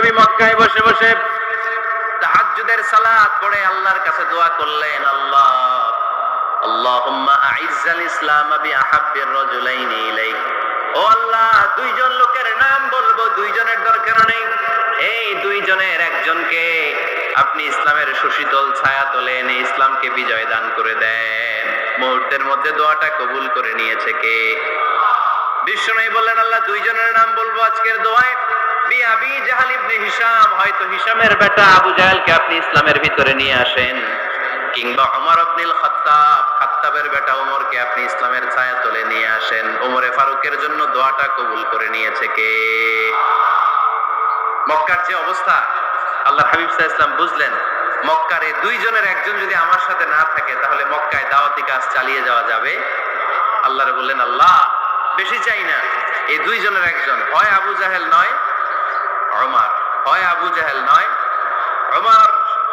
বিশ্বনবী মক্কায় বসে বসে তাহাজ্জুদের সালাত পড়ে আল্লাহর কাছে দোয়া করলেন, আল্লাহ আল্লাহুম্মা আইজ্জাল ইসলাম বিআহাব্বির রাজুলাইনি ইলাইক। ও আল্লাহ, দুইজন লোকের নাম বলবো, দুইজনের দরকার নেই, এই দুইজনের একজনকে আপনি ইসলামের সুশীতল ছায়া তলে এনে ইসলামকে বিজয় দান করে দেন। মুহূর্তের মধ্যে দোয়াটা কবুল করে নিয়েছে কে? বিশ্বনবী বললেন, আল্লাহ দুইজনের নাম বলবো আজকের দোয়ায়। আবি জাহাল ইবনে হিশাম, হয়তো হিশামের বেটা আবু জাহেলকে আপনি ইসলামের ভিতরে নিয়ে আসেন, কিংবা ওমর ইবনুল খাত্তাব, খাত্তাবের বেটা ওমরকে আপনি ইসলামের ছায়া তলে নিয়ে আসেন। ওমরে ফারুকের জন্য দোয়াটা কবুল করে নিয়েছে কে? মক্কার যে অবস্থা, আল্লাহর হাবিব সাল্লাল্লাহু আলাইহি ওয়াসাল্লাম বুঝলেন মক্কার এই দুইজনের একজন যদি আমার সাথে না থাকে তাহলে মক্কায় দাওয়াতি কাজ চালিয়ে যাওয়া যাবে। আল্লাহরে বললেন, আল্লাহ বেশি চাই না, এই দুইজনের একজন, হয় আবু জাহেল নয় ওমর, হয় আবু জাহেল নয়